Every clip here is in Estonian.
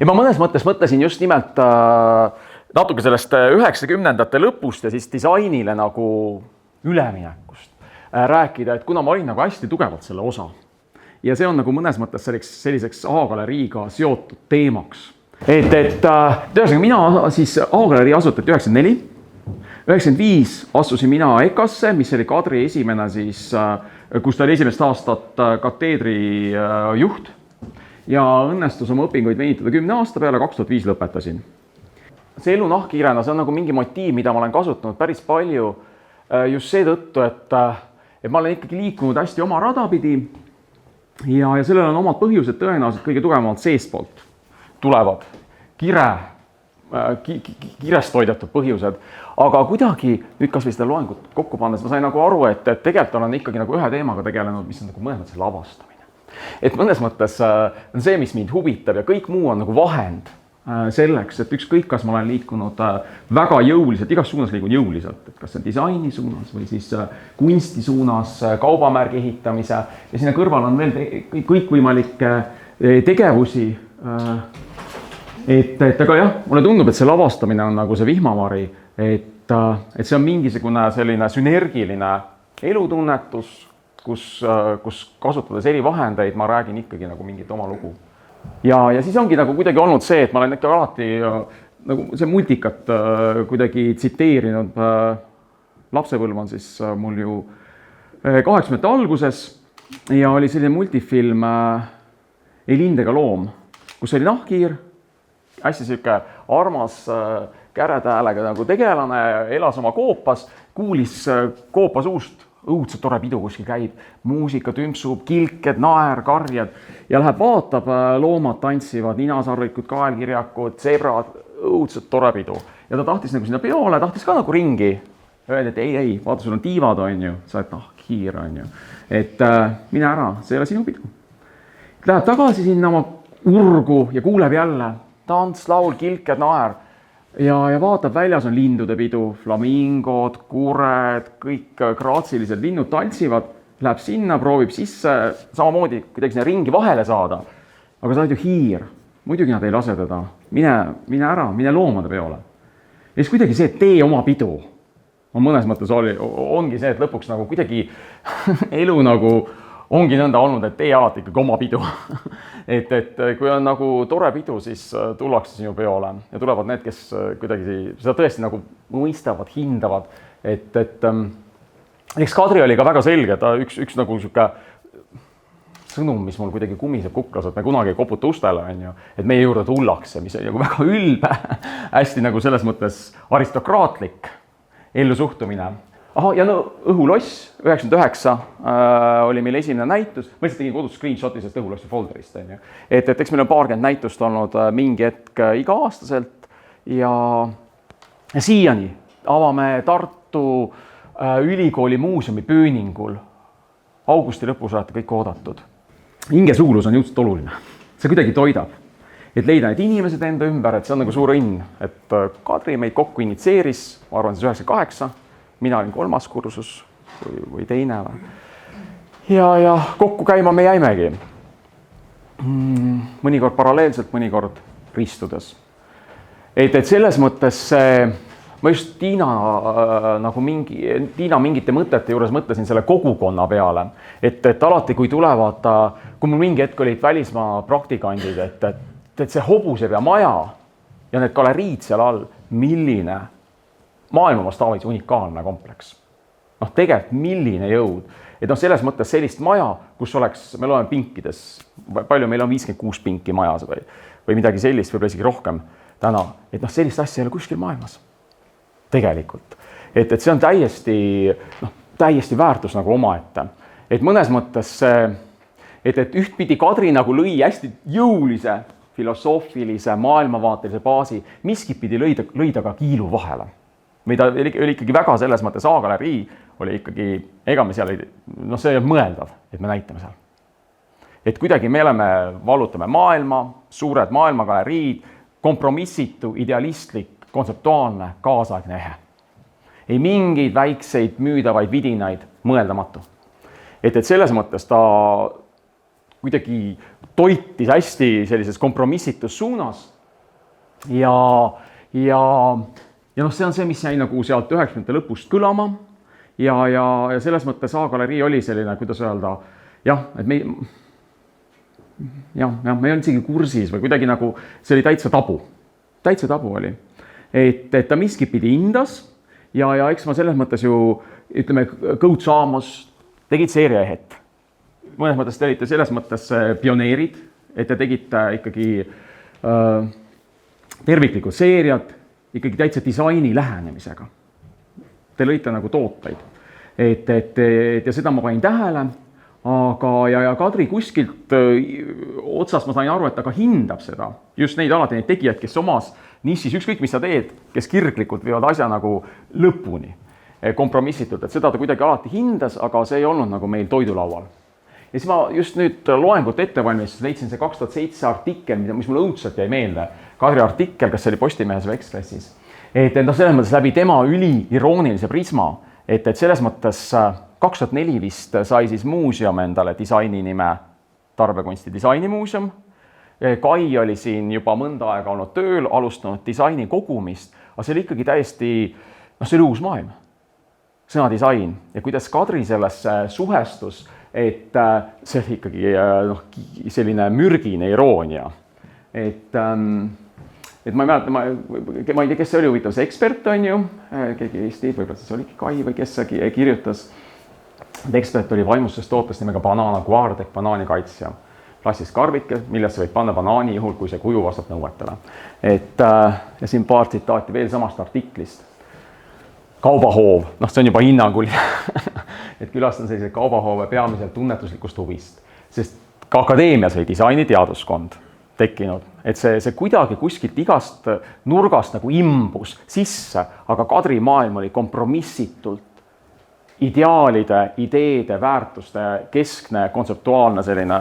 ja ma mõnes mõttes mõtlesin just nimelt natuke sellest 90ndate lõpust ja siis disainile nagu üleminekust rääkida, et kuna ma olin nagu hästi tugevalt selle osa ja see on nagu mõnes mõttes selliseks A-galeriiga seotud teemaks. Ühesõnaga mina siis A-galerii asutati 94, 95 astusin mina EKA-sse, mis oli Kadri esimene siis, kus ta oli esimest aastat kateedri juht ja õnnestus oma õpinguid venitada 10 aasta peale, 2005 lõpetasin. See elu nahkhiirena, see on nagu mingi motiiv, mida ma olen kasutanud päris palju just seetõttu, et ma olen ikkagi liikunud hästi oma rada pidi ja sellel on omad põhjused tõenäoliselt kõige tugevamalt seestpoolt tulevad kirest toidetud põhjused, aga kuidagi nüüd kas või seda loengut kokku pannes ma sain nagu aru, et tegelikult olen ikkagi nagu ühe teemaga tegelenud, mis on nagu mõnes mõttes lavastamine. Et mõnes mõttes on see, mis mind huvitab ja kõik muu on nagu vahend selleks, et ükskõik, kas ma olen liikunud väga jõuliselt, igas suunas liigun jõuliselt, et kas see on disaini suunas või siis kunsti suunas, kaubamärgi ehitamise ja sinna kõrval on veel kõikvõimalikke tegevusi. Aga jah, mulle tundub, et see lavastamine on nagu see vihmavari, et see on mingisugune selline sünergiline elutunnetus, kus kasutades eri vahendeid ma räägin ikkagi nagu mingit oma lugu. Ja siis ongi nagu kuidagi olnud see, et ma olen ikka alati nagu see multikat kuidagi tsiteerinud. Lapsepõlv on siis mul ju 80ndate alguses ja oli selline multifilm Ei lindega loom, kus oli nahkhiir, hästi siuke armas käredäälega nagu tegelane, elas oma koopas, kuulis koopa suust õudselt tore pidu kuskil käib, muusika tümpsub, kilked, naer, karjad ja läheb vaatab, loomad tantsivad, ninasarvikud, kaelkirjakud, zebrad, õudselt tore pidu. Ja ta tahtis nagu sinna peole, tahtis ka nagu ringi. Öeldi, et ei, vaata, sul on tiivad, on ju, sa oled nahkhiir, on ju. Et mine ära, see ei ole sinu pidu. Läheb tagasi sinna oma urgu ja kuuleb jälle tants, laul, kilked, naer. Ja vaatab, väljas on lindude pidu, flamingod, kured, kõik graatsilised linnud tantsivad, läheb sinna, proovib sisse, samamoodi kuidagi sinna ringi vahele saada. Aga sa oled ju hiir, muidugi nad ei lase teda, mine ära, mine loomade peole. Ja siis kuidagi see tee oma pidu on mõnes mõttes ongi see, et lõpuks nagu kuidagi elu nagu ongi nõnda olnud, et tee alati ikkagi oma pidu. et kui on nagu tore pidu, siis tullakse sinu peole ja tulevad need, kes kuidagi seda tõesti nagu mõistavad, hindavad. Eks Kadri oli ka väga selge, ta üks nagu siuke sõnum, mis mul kuidagi kumiseb kuklas, et me kunagi ei koputa ustele, on ju, et meie juurde tullakse, mis on nagu väga ülbe, hästi nagu selles mõttes aristokraatlik ellusuhtumine. Aha, ja no Õhuloss 99 oli meil esimene näitus. Ma lihtsalt tegin kodus screenshoti sest Õhulossi folderist. Eks meil on paarkümmend näitust olnud mingi hetk iga-aastaselt ja siiani avame Tartu ülikooli muuseumi pööningul. Augusti lõpus olete kõik oodatud. Hingesuulus on jõudselt oluline. See kuidagi toidab. Et leida need inimesed enda ümber, et see on nagu suur õnn. Et Kadri meid kokku initseeris, ma arvan siis 98. Mina olin 3. kursus või teine. Ja kokku käima me jäimegi. Mõnikord paralleelselt, mõnikord ristudes. Et selles mõttes ma just Tiina mingite mõtete juures mõtlesin selle kogukonna peale. Et alati, kui tulevad, kui mul mingi hetk olid välismaa praktikandid, et see hobuseb ja maja ja need galeriid seal all, milline maailma mastaabis unikaalne kompleks. Tegelikult milline jõud. Et selles mõttes sellist maja, kus oleks, me oleme pinkides, palju meil on 56 pinki majas või midagi sellist, võib-olla isegi rohkem täna. Et sellist asja ei ole kuskil maailmas. Tegelikult. Et see on täiesti väärtus nagu omaette. Et mõnes mõttes, et ühtpidi Kadri nagu lõi hästi jõulise, filosoofilise, maailmavaatelise baasi, miskit pidi lõida ka kiilu vahele. Mida oli ikkagi väga selles mõttes A-galerii oli ikkagi, ega me seal see ei ole mõeldav, et me näitame seal. Et kuidagi me vallutame maailma, suured maailmagaleriid, kompromissitu, idealistlik, kontseptuaalne, kaasaegne ehe. Ei mingeid väikseid müüdavaid vidinaid mõeldamatu. Et selles mõttes ta kuidagi toitis hästi sellises kompromissitus suunas. Ja noh, see on see, mis jäi nagu sealt 90. lõpust kõlama ja selles mõttes A-galerii oli selline, kuidas öelda, jah, et me ei olnud isegi kursis või kuidagi nagu, see oli täitsa tabu oli. Et ta miskit pidi hindas ja eks ma selles mõttes ju, ütleme, Coach Amos tegid seeriaehet. Mõnes mõttes te olite selles mõttes pioneerid, et te tegite ikkagi terviklikud seeriad, ikkagi täitsa disaini lähenemisega. Te lõite nagu tooteid. Ja seda ma panin tähele, aga ja Kadri kuskilt otsast ma sain aru, et ta ka hindab seda. Just alati neid tegijad, kes omas nišis, ükskõik mis sa teed, kes kirglikult viivad asja nagu lõpuni kompromissitult, et seda ta kuidagi alati hindas, aga see ei olnud nagu meil toidulaual. Ja siis ma just nüüd loengut ettevalmistus leidsin see 2007 artikkel, mis mulle õudselt jäi meelde. Kadri artikkel, kas see oli Postimehes või Ekspressis. Et selles mõttes läbi tema üliiroonilise prisma, et selles mõttes 2004 vist sai siis muuseum endale disaini nime Tarbekunsti disainimuuseum. Kai oli siin juba mõnda aega olnud tööl, alustanud disaini kogumist, aga see oli ikkagi täiesti, see oli uus maailm, sõna disain ja kuidas Kadri sellesse suhestus, et see oli ikkagi selline mürgine iroonia. Et ma ei mäleta, ma ei tea, kes see oli huvitav, see ekspert on ju, keegi Eesti, võib-olla siis oligi Kai või kes kirjutas. Ekspert oli vaimustusest tootest nimega Banana Guard ehk banaanikaitsja. Klassist karvike, millesse võib panna banaani juhul, kui see kuju vastab nõuetele. Ja siin paar tsitaati veel samast artiklist. Kaubahoov, see on juba hinnanguline, et külastan selliseid kaubahoove peamiselt tunnetuslikust huvist, sest ka akadeemias oli disainiteaduskond tekkinud, et see kuidagi kuskilt igast nurgast nagu imbus sisse, aga Kadri maailm oli kompromissitult ideaalide, ideede, väärtuste keskne kontseptuaalne selline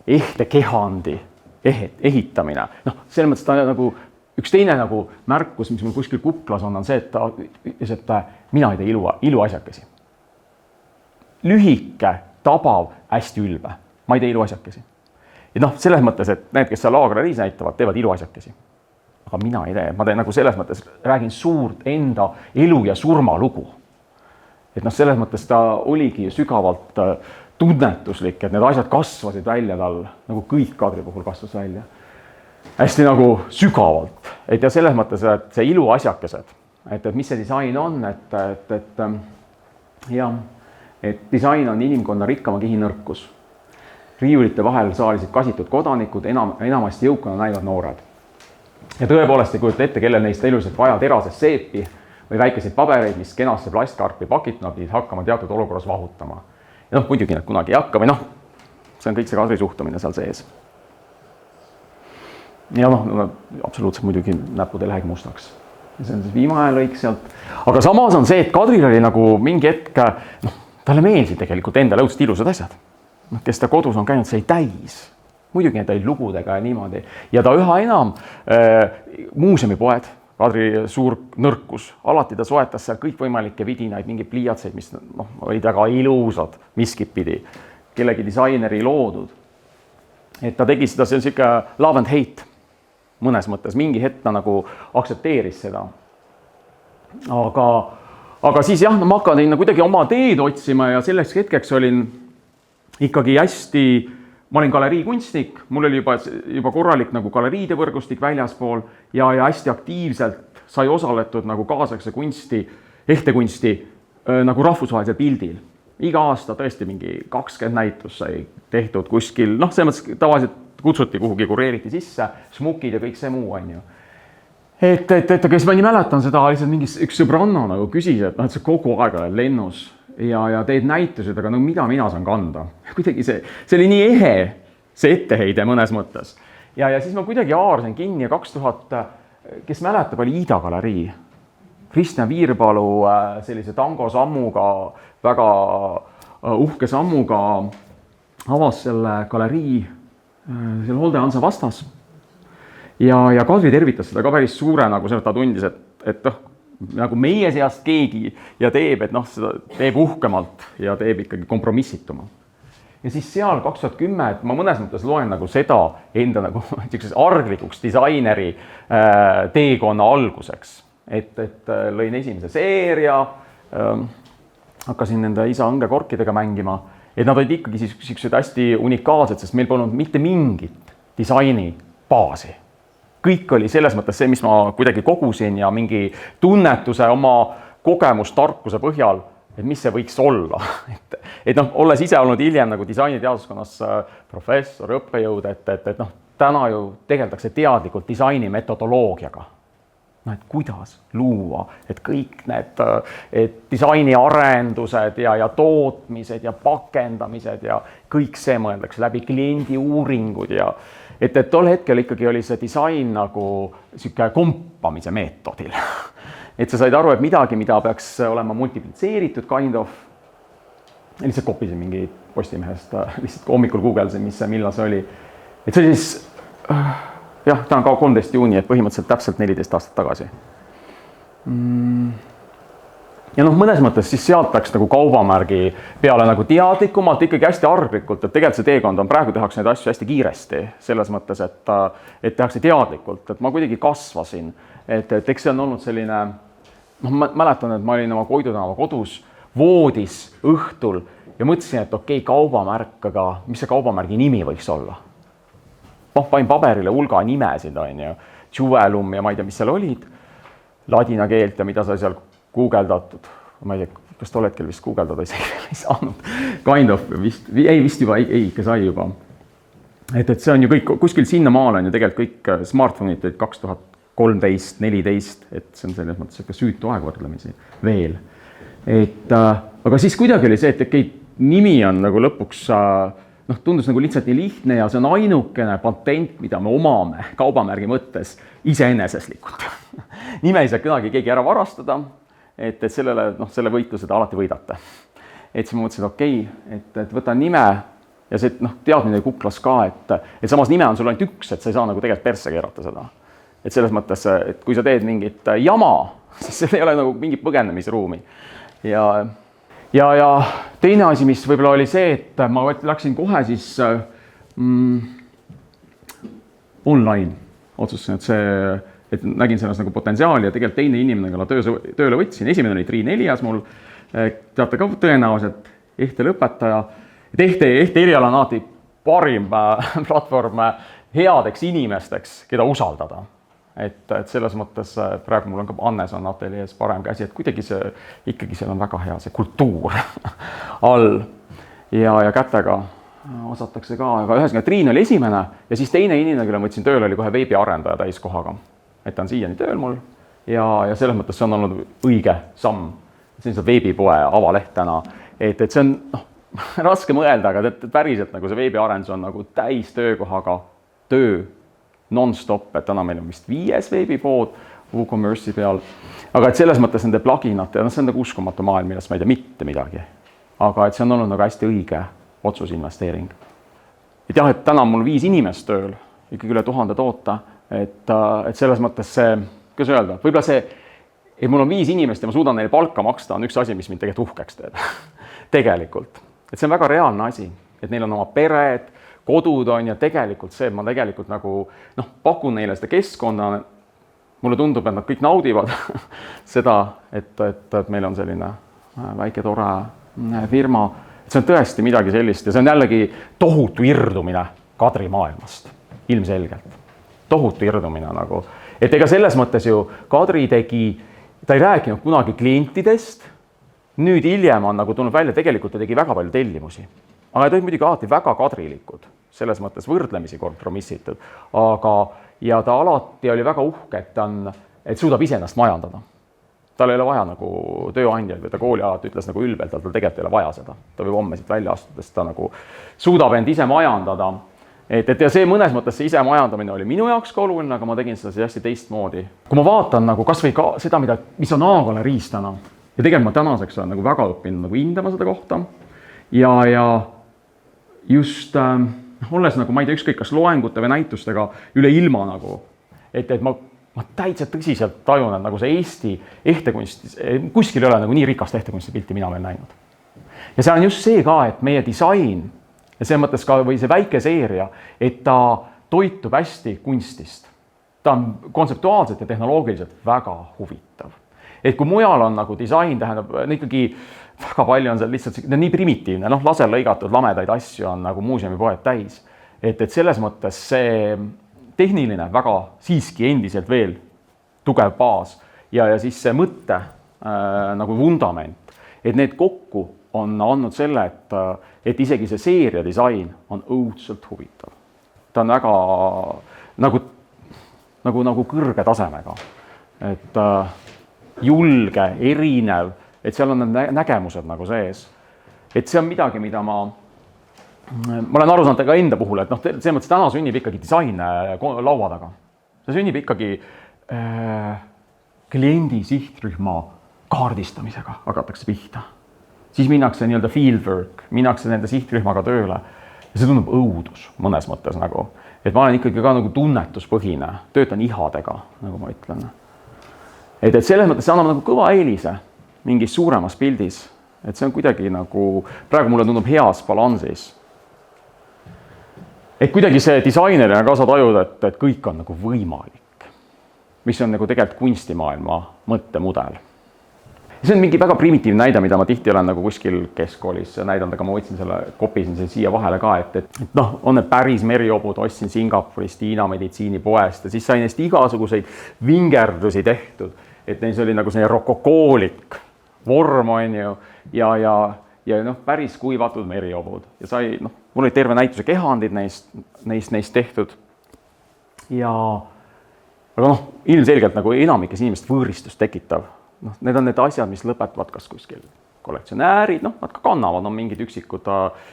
ehte kehandi ehitamine. Selles mõttes ta nagu üks teine nagu märkus, mis mul kuskil kuklas on see, et ta ütles, et mina ei tee iluasjakesi. Lühike, tabav, hästi ülbe. Ma ei tee iluasjakesi. Ja selles mõttes, et need, kes seal A-galeriis näitavad, teevad iluasjakesi. Aga mina ei tee. Ma teen nagu selles mõttes, räägin suurt enda elu ja surma lugu. Et selles mõttes ta oligi sügavalt tunnetuslik, et need asjad kasvasid välja tal, nagu kõik Kadri puhul kasvas välja. Hästi nagu sügavalt, et ja selles mõttes, et see iluasjakesed, et mis see disain on, et disain on inimkonna rikkama kihinõrkus. Riiulite vahel saalisid kasitud kodanikud, enamasti jõukana näivad noored. Ja tõepoolest ei kujuta ette, kellel neist eluliselt vaja terasest seepi või väikeseid pabereid, mis kenasse plastkarpi pakituna pidid hakkama teatud olukorras vahutama. Ja muidugi need kunagi ei hakka või see on kõik see Kadri suhtumine seal sees. Ja absoluutselt muidugi näpud ei lähegi mustaks. Ja see on siis viimane lõik sealt. Aga samas on see, et Kadril oli nagu mingi hetk, talle meeldi tegelikult endale õudselt ilusad asjad. Kes ta kodus on käinud, see ei täis. Muidugi need olid lugudega ja niimoodi. Ja ta üha enam muuseumipoed, Kadri suur nõrkus, alati ta soetas seal kõikvõimalikke vidinaid, mingi pliiatseid, mis olid väga ilusad, miskit pidi, kellegi disaineri loodud. Et ta tegi seda, see on siuke love and hate mõnes mõttes, mingi hetk ta nagu aktsepteeris seda. Aga siis ma hakkasin kuidagi oma teed otsima ja selleks hetkeks olin ikkagi hästi, ma olin galeriikunstnik, mul oli juba korralik nagu galeriide võrgustik väljaspool ja hästi aktiivselt sai osaletud nagu kaasaegse kunsti, ehtekunsti nagu rahvusvahelisel pildil. Iga aasta tõesti mingi 20 näitus sai tehtud kuskil, selles mõttes tavaliselt kutsuti kuhugi, kureeriti sisse, smukid ja kõik see muu on ju. Et kes ma nii mäletan seda, lihtsalt mingi üks sõbranna nagu küsis, et see kogu aeg oled lennus ja teed näitused, aga mida mina saan kanda? Kuidagi see oli nii ehe, see etteheide mõnes mõttes. Ja siis ma kuidagi haarsin kinni ja 2000, kes mäletab, oli Ida galerii. Kristjan Viirpalu sellise tango sammuga, väga uhke sammuga avas selle galerii seal Holde Hansa vastas. Ja Kadri tervitas seda ka päris suure, nagu ta tundis, et nagu meie seast keegi ja teeb, et seda teeb uhkemalt ja teeb ikkagi kompromissituma. ja siis seal 2010, et ma mõnes mõttes loen nagu seda enda nagu arglikuks disaineri teekonna alguseks. Et lõin esimese seeria, hakkasin nende isa õngekorkidega mängima, et nad olid ikkagi sellised hästi unikaalsed, sest meil polnud mitte mingit disaini baasi. Kõik oli selles mõttes see, mis ma kuidagi kogusin ja mingi tunnetuse oma kogemustarkuse põhjal, et mis see võiks olla. Et olles ise olnud hiljem nagu disainiteaduskonnas professor, õppejõud, et täna ju tegeldakse teadlikult disaini metodoloogiaga. Et kuidas luua, et kõik need disaini arendused ja tootmised ja pakendamised ja kõik see mõeldakse läbi kliendi uuringud ja et tol hetkel ikkagi oli see disain nagu selline kompamise meetodil. Et sa said aru, et midagi, mida peaks olema multiplitseeritud kind of, lihtsalt kopisin mingi Postimehest, lihtsalt hommikul googlesin, millal see oli. Et see oli siis... Jah, ta on ka 13. juuni, et põhimõtteliselt täpselt 14 aastat tagasi. Ja mõnes mõttes siis sealt läks nagu kaubamärgi peale nagu teadlikumalt, ikkagi hästi arglikult, et tegelikult see teekond on, praegu tehakse neid asju hästi kiiresti, selles mõttes, et tehakse teadlikult, et ma kuidagi kasvasin, et eks see on olnud selline, ma mäletan, et ma olin oma Koidu tänava kodus, voodis õhtul ja mõtlesin, et okei, kaubamärk, aga mis see kaubamärgi nimi võiks olla? Panin paberile hulga nimesid, Juvellum ja ma ei tea, mis seal olid, ladina keelt ja mida sai seal guugeldatud. Ma ei tea, kas tol hetkel vist guugeldada ei saanud. Kind of, vist juba, ikka sai juba. Et see on ju kõik, kuskil sinna maal on ju tegelikult kõik smartphone'id 2013, 14, et see on selles mõttes süütu aeg võrdlemisi veel. Aga siis kuidagi oli see, et okei, nimi on nagu lõpuks... tundus nagu lihtsalt nii lihtne ja see on ainukene patent, mida me omame kaubamärgi mõttes iseeneseslikult. Nime ei saa kunagi keegi ära varastada, et selle võitlused alati võidate. Et siis ma mõtlesin, et võtan nime ja see teadmine kuklas ka, et samas nime on sul ainult üks, et sa ei saa nagu tegelikult persse keerata seda. Et selles mõttes, et kui sa teed mingit jama, siis seal ei ole nagu mingit põgenemisruumi. Ja teine asi, mis võib-olla oli see, et ma läksin kohe siis online. Otsustasin, et nägin selles nagu potentsiaali ja tegelikult teine inimene, kelle tööle võtsin. Esimene oli Triin Elias mul, teate ka tõenäoliselt ehte lõpetaja. Ehte eriala on alati parim platvorm headeks inimesteks, keda usaldada. Et selles mõttes praegu mul on ka Annes on ateljees parem käsi, et kuidagi ikkagi seal on väga hea see kultuur all ja kätega osatakse ka, aga ühesõnaga Triin oli esimene ja siis teine inimene, kelle ma võtsin tööle, oli kohe veebiarendaja täiskohaga, et ta on siiani tööl mul ja selles mõttes see on olnud õige samm, see on see veebipoe avaleht täna, et see on raske mõelda, aga päriselt nagu see veebiarendus on nagu täis töökohaga töö non-stop, et täna meil on vist 5 veebipood WooCommerce'i peal. Aga et selles mõttes nende pluginad, see on nagu uskumatu maailm, millest ma ei tea mitte midagi. Aga et see on olnud nagu hästi õige otsusinvesteering. Et jah, et täna on mul 5 inimest tööl, ikkagi üle 1000 toota, et selles mõttes see, kuidas öelda, võib-olla see, et mul on 5 inimest ja ma suudan neile palka maksta, on üks asi, mis mind tegelikult uhkeks teeb. Tegelikult. Et see on väga reaalne asi, et neil on oma pered, kodud on ja tegelikult see, et ma tegelikult nagu pakun neile seda keskkonna, mulle tundub, et nad kõik naudivad seda, et meil on selline väike tore firma, et see on tõesti midagi sellist ja see on jällegi tohutu irdumine Kadri maailmast, ilmselgelt. Tohutu irdumine nagu, et ega selles mõttes ju Kadri tegi, ta ei rääkinud kunagi klientidest, nüüd hiljem on nagu tulnud välja, tegelikult ta tegi väga palju tellimusi. Aga ta olid muidugi alati väga kadrilikud, selles mõttes võrdlemisi kompromissitud, aga ja ta alati oli väga uhke, et suudab iseennast majandada. Tal ei ole vaja nagu tööandjaid või ta kooli alati ütles nagu ülbelt, tal tegelikult ei ole vaja seda. Ta võib homme siit välja astudes, ta nagu suudab end ise majandada. Et ja see mõnes mõttes see ise majandamine oli minu jaoks ka oluline, aga ma tegin seda hästi teistmoodi. Kui ma vaatan nagu kas või ka seda, mis on Aagole riistana, ja tegelikult ma tänaseks olen nagu väga õppinud nagu hindama seda kohta ja just olles nagu, ma ei tea, ükskõik kas loengute või näitustega üle ilma nagu, et ma täitsa tõsiselt tajun, et nagu see Eesti ehtekunst, kuskil ei ole nagu nii rikast ehtekunsti pilti mina veel näinud. Ja see on just see ka, et meie disain ja selles mõttes ka või see väike seeria, et ta toitub hästi kunstist. Ta on kontseptuaalselt ja tehnoloogiliselt väga huvitav. Et kui mujal on nagu disain, tähendab, ikkagi väga palju on seal lihtsalt nii primitiivne, laserlõigatud lamedaid asju on nagu muuseumipoed täis. Et selles mõttes see tehniline väga siiski endiselt veel tugev baas ja siis see mõtte nagu vundament, et need kokku on andnud selle, et isegi see seeria disain on õudselt huvitav. Ta on väga nagu kõrge tasemega, et julge, erinev, et seal on need nägemused nagu sees. Et see on midagi, mida ma olen aru saanud ka enda puhul, et selles mõttes täna sünnib ikkagi disain laua taga. See sünnib ikkagi kliendi sihtrühma kaardistamisega hakatakse pihta. Siis minnakse nii-öelda fieldwork, minnakse nende sihtrühmaga tööle ja see tundub õudus mõnes mõttes nagu. Et ma olen ikkagi ka nagu tunnetuspõhine, töötan ihadega, nagu ma ütlen. Et selles mõttes see annab nagu kõva eelise mingis suuremas pildis, et see on kuidagi nagu, praegu mulle tundub heas balansis. Et kuidagi see disainerina ka saad ajuda, et kõik on nagu võimalik, mis on nagu tegelikult kunstimaailma mõttemudel. See on mingi väga primitiivne näide, mida ma tihti olen nagu kuskil keskkoolis näidanud, aga ma võtsin selle, kopisin selle siia vahele ka, et on need päris meriobud, ostsin Singapurist, Hiina meditsiinipoest ja siis sai neist igasuguseid vingerdusi tehtud, et neis oli nagu selline rokokoolik vorm on ju ja päris kuivatud meriobud ja sai, mul oli terve näituse kehandid neist tehtud ja aga ilmselgelt nagu enamikes inimest võõristust tekitav. Need on need asjad, mis lõpetavad kas kuskil kollektsionäärid, nad ka kannavad, on mingid üksikud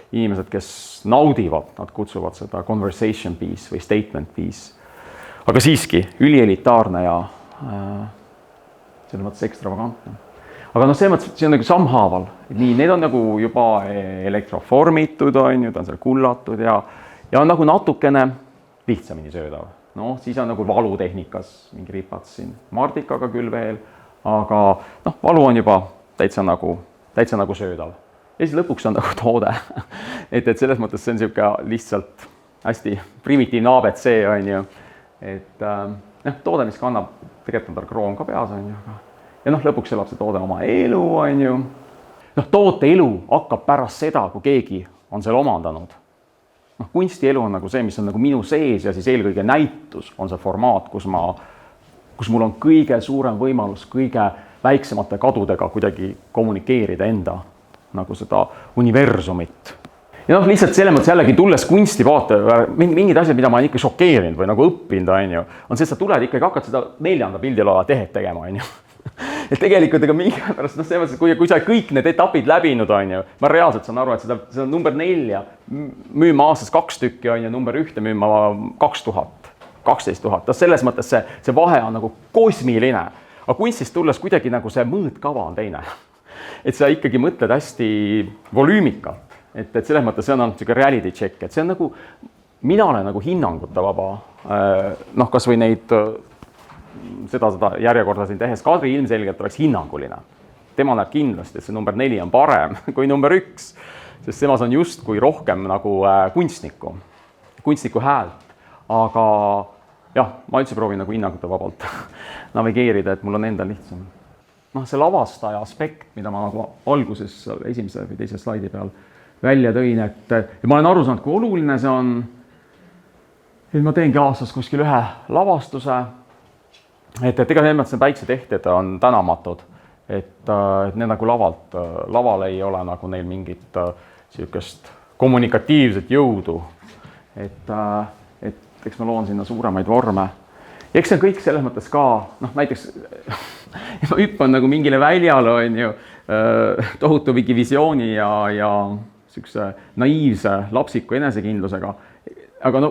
inimesed, kes naudivad, nad kutsuvad seda conversation piece või statement piece. Aga siiski, ülielitaarne ja selles mõttes ekstravagantne. Aga selles mõttes, see on nagu samhaaval. Nii, need on nagu juba elektroformitud, ta on seal kullatud ja on nagu natukene lihtsamini söödav. Siis on nagu valutehnikas mingi ripats siin mardikaga küll veel. Aga valu on juba täitsa nagu söödav. Ja siis lõpuks on nagu toode. Et selles mõttes see on siuke lihtsalt hästi primitiivne ABC on ju. Et toode, mis kannab, tegelikult on tal kroon ka peas on ju. Ja lõpuks elab see toode oma elu on ju. Toote elu hakkab pärast seda, kui keegi on selle omandanud. Kunsti elu on nagu see, mis on nagu minu sees ja siis eelkõige näitus on see formaat, kus mul on kõige suurem võimalus kõige väiksemate kadudega kuidagi kommunikeerida enda nagu seda universumit. Ja lihtsalt selles mõttes jällegi tulles kunsti vaate, mingid asjad, mida ma olen ikka šokeerinud või nagu õppinud, on see, et sa tuled ikkagi hakkad seda 4. pildilala tehet tegema, on ju. Et tegelikult ega mingi pärast, selles mõttes, kui sa kõik need etapid läbinud, on ju, ma reaalselt saan aru, et seda number 4 müüma aastas 2 tükki, on ju, number 1 müüma 2000. 12 000, selles mõttes see vahe on nagu kosmiline, aga kunstist tulles kuidagi nagu see mõõtkava on teine. Et sa ikkagi mõtled hästi volüümikalt, et selles mõttes see on selline reality check, et see on nagu, mina olen nagu hinnanguta vaba, kas või neid, seda järjekorda siin tehes, Kadri ilmselgelt oleks hinnanguline. Tema näeb kindlasti, et see number 4 on parem kui number 1, sest temas on justkui rohkem nagu kunstniku häält. Aga jah, ma üldse proovin nagu hinnanguta vabalt navigeerida, et mul on endal lihtsam. See lavastaja aspekt, mida ma nagu alguses esimese või teise slaidi peal välja tõin, et ma olen aru saanud, kui oluline see on, et ma teengi aastas kuskil ühe lavastuse, et ega need päiksetehted on tänamatud, et need nagu laval ei ole nagu neil mingit sihukest kommunikatiivset jõudu, et eks ma loon sinna suuremaid vorme. Ja eks see on kõik selles mõttes ka, näiteks ma hüppan nagu mingile väljale, on ju, tohutu mingi visiooni ja sükse naiivse lapsiku enesekindlusega. Aga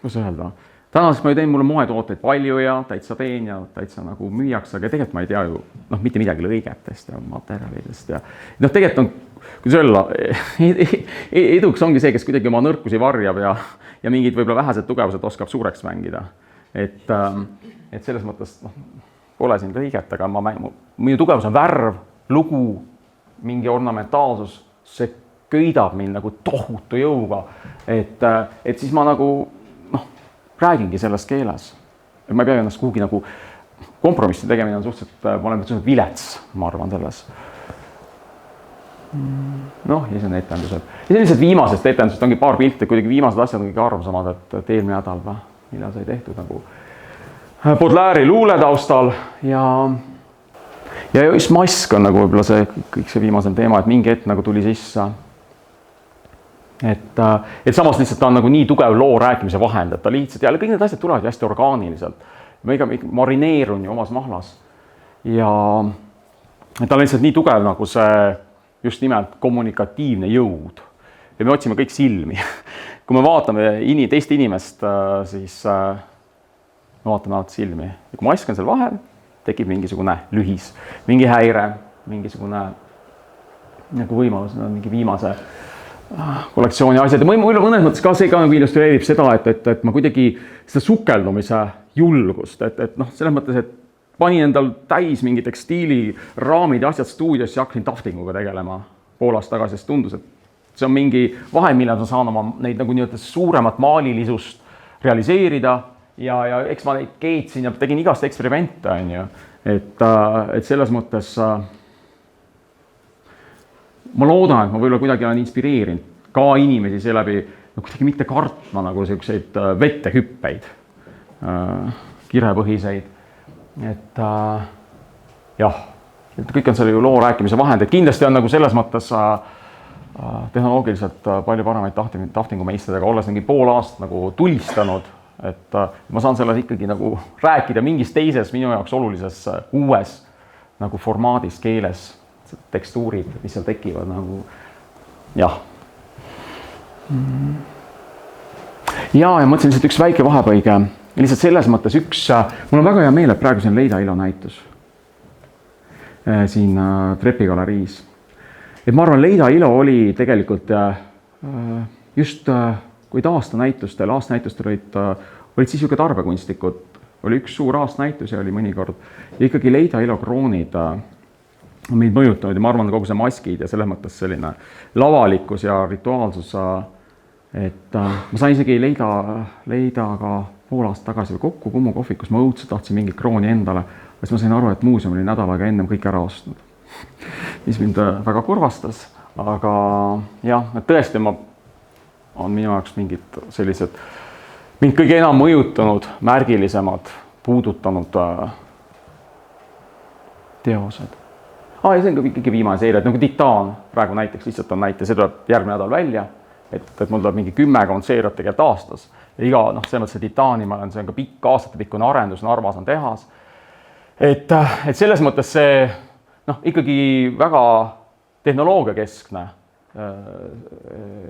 kuidas öelda, tänaseks ma ju teen, mulle moetooteid palju ja täitsa teen ja täitsa nagu müüakse, aga tegelikult ma ei tea ju mitte midagi lõigetest ja materjalidest ja tegelikult on, kuidas öelda, eduks ongi see, kes kuidagi oma nõrkusi varjab ja mingid võib-olla vähesed tugevused oskab suureks mängida. Et selles mõttes pole siin lõiget, aga minu tugevus on värv, lugu, mingi ornamentaalsus, see köidab mind nagu tohutu jõuga, et siis ma nagu räägingi selles keeles. Ma ei pea ennast kuhugi nagu kompromissi tegemine on ma olen suhteliselt vilets, ma arvan selles. Ja see on etendused. Ja sellised viimasest etendusest ongi paar pilti, kuidagi viimased asjad on kõige armsamad, et eelmine nädal või, millal sai tehtud nagu Baudelaire'i luule taustal ja just mask on nagu võib-olla see kõik see viimasem teema, et mingi hetk nagu tuli sisse. Et samas lihtsalt ta on nagu nii tugev loo rääkimise vahend, et ta lihtsalt jälle kõik need asjad tulevad ju hästi orgaaniliselt. Ma marineerun ju omas mahlas ja ta on lihtsalt nii tugev nagu see just nimelt kommunikatiivne jõud ja me otsime kõik silmi. Kui me vaatame teist inimest, siis me vaatame alati silmi ja kui mask on seal vahel, tekib mingisugune lühis, mingi häire, mingisugune nagu võimalus, mingi viimase kollektsiooni asjad ja mõnes mõttes ka see ka nagu illustreerib seda, et ma kuidagi seda sukeldumise julgust, et selles mõttes, et panin endal täis mingi tekstiiliraamid ja asjad stuudiosse ja hakkasin taftinguga tegelema pool aastat tagasi, sest tundus, et see on mingi vahe, millal ma saan oma neid nagu nii-öelda suuremat maalilisust realiseerida ja eks ma neid keetsin ja tegin igast eksperimente, on ju. Et selles mõttes ma loodan, et ma võib-olla kuidagi olen inspireerinud ka inimesi seeläbi kuidagi mitte kartma nagu selliseid vettehüppeid, kirepõhiseid. Et jah, kõik on selle ju loo rääkimise vahend, et kindlasti on nagu selles mõttes tehnoloogiliselt palju paremaid taftingumeistadega, olles mingi pool aastat nagu tulistanud, et ma saan selles ikkagi nagu rääkida mingis teises minu jaoks olulises uues nagu formaadis, keeles, tekstuurid, mis seal tekivad nagu, jah. Ja mõtlesin lihtsalt üks väike vahepõige, lihtsalt selles mõttes mul on väga hea meel, et praegu siin Leida Ilo näitus siin trepigaleriis. Et ma arvan, Leida Ilo oli tegelikult just kui aastanäitustel olid siis juba tarbekunstnikud, oli üks suur aastanäitus ja oli mõnikord ja ikkagi Leida Ilo kroonid meid mõjutanud ja ma arvan, kogu see maskid ja selles mõttes selline lavalikkus ja rituaalsus, et ma sain isegi Leidaga pool aastat tagasi kokku Kummu kohvikus, ma õudselt tahtsin mingit krooni endale, siis ma sain aru, et muuseum oli nädal aega ennem kõik ära ostnud, mis mind väga kurvastas, aga jah, et tõesti on minu jaoks mingid sellised, mind kõige enam mõjutanud, märgilisemad, puudutanud teosed. Ja see on ikkagi viimane seeria, et nagu Titaan praegu näiteks lihtsalt on näite, see tuleb järgmine nädal välja, et mul tuleb mingi 10 seeriat tegelikult aastas. Ja iga, selles mõttes see Titaani, see on ka pikk aastatepikkune arendus, Narvas on tehas. Et selles mõttes see ikkagi väga tehnoloogiakeskne,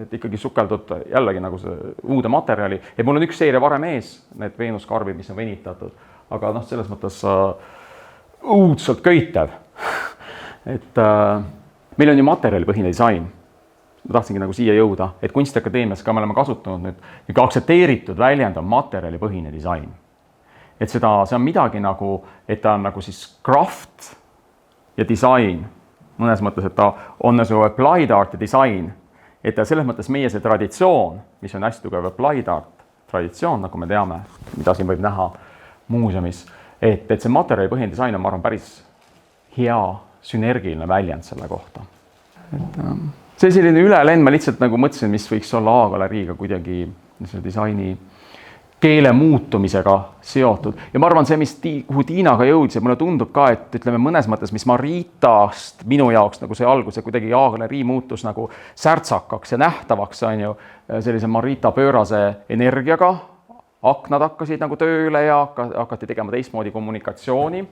et ikkagi sukeldud jällegi nagu see uude materjali. Et mul on üks seeria varem ees, need veenuskarbid, mis on venitatud, aga selles mõttes õudselt köitev. Et meil on ju materjalipõhine disain. Ma tahtsingi nagu siia jõuda, et Kunstiakadeemias ka me oleme kasutanud nüüd aktsepteeritud väljend on materjalipõhine disain. Et see on midagi nagu, et ta on nagu siis craft ja disain. Mõnes mõttes, et ta on nagu applied art ja disain. Et selles mõttes meie see traditsioon, mis on hästi tugev applied art traditsioon, nagu me teame, mida siin võib näha muuseumis, et see materjalipõhine disain on, ma arvan, päris hea sünergiline väljend selle kohta. Et see selline ülelend, ma lihtsalt nagu mõtlesin, mis võiks olla A-galeriiga kuidagi disaini keele muutumisega seotud. Ja ma arvan, see, kuhu Tiinaga jõudis, mulle tundub ka, et ütleme mõnes mõttes, mis Maritast minu jaoks nagu see algus ja kuidagi A-galerii muutus nagu särtsakaks ja nähtavaks, on ju sellise Marita pöörase energiaga, aknad hakkasid nagu tööle ja hakati tegema teistmoodi kommunikatsiooni,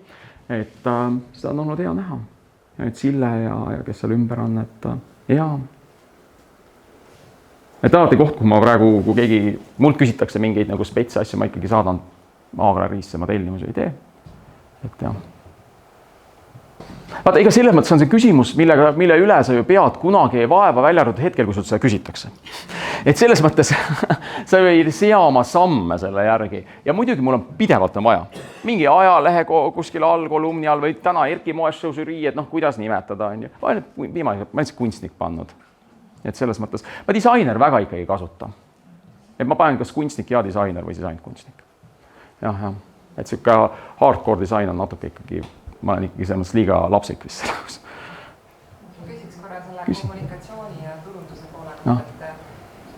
et seda on olnud hea näha. Et Sille ja kes seal ümber on, et jaa. Et alati koht, kui ma praegu, kui keegi, mult küsitakse mingeid nagu spetsi asju, ma ikkagi saadan A-galeriisse, ma tellimusi ei tee. Et jah. Vaata, ega selles mõttes on see küsimus, mille üle sa ju pead kunagi ei vaeva välja arvatud hetkel, kui sult seda küsitakse. Et selles mõttes sa ju ei sea oma samme selle järgi. Ja muidugi mul on pidevalt on vaja. Mingi ajalehe kuskil all, kolumni all või täna Erki Moes žürii, et kuidas nimetada. Ma olen kunstnik pannud. et selles mõttes, ma disainer väga ikkagi ei kasuta. Et ma panen kas kunstnik ja disainer või siis ainult kunstnik. Jah. Et siuke hardcore disain on natuke ikkagi, ma olen ikkagi selles mõttes liiga lapsik vist selle jaoks. Küsiks korra selle kommunikatsiooni ja turunduse poole, et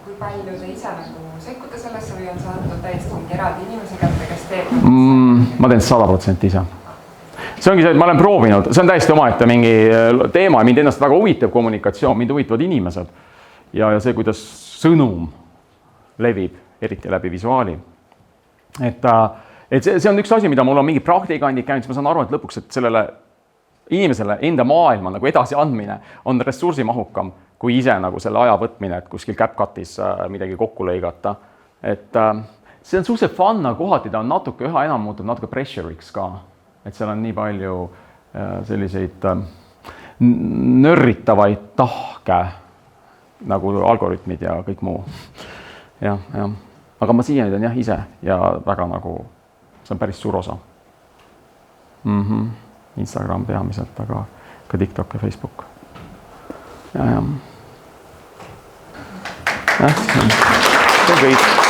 kui palju te ise nagu sekkute sellesse või on see antud täiesti mingi eraldi inimese kätte, kes teeb? Ma teen 100% ise. See ongi see, et ma olen proovinud, see on täiesti omaette mingi teema ja mind ennast väga huvitav kommunikatsioon, mind huvitavad inimesed ja see, kuidas sõnum levib, eriti läbi visuaali. Et see on üks asi, mida mul on mingi praktikandid käinud, siis ma saan aru, et lõpuks, et sellele inimesele enda maailma nagu edasi andmine on ressursimahukam kui ise nagu selle aja võtmine, et kuskil CapCutis midagi kokku lõigata. Et see on suhteliselt fun, aga kohati ta on natuke üha enam muutub natuke pressure'iks ka. Et seal on nii palju selliseid nörritavaid tahke nagu algoritmid ja kõik muu. Jah. Aga ma siiani teen jah ise ja väga nagu, see on päris suur osa. Instagram peamiselt, aga ka TikTok ja Facebook. Ja. See on kõik.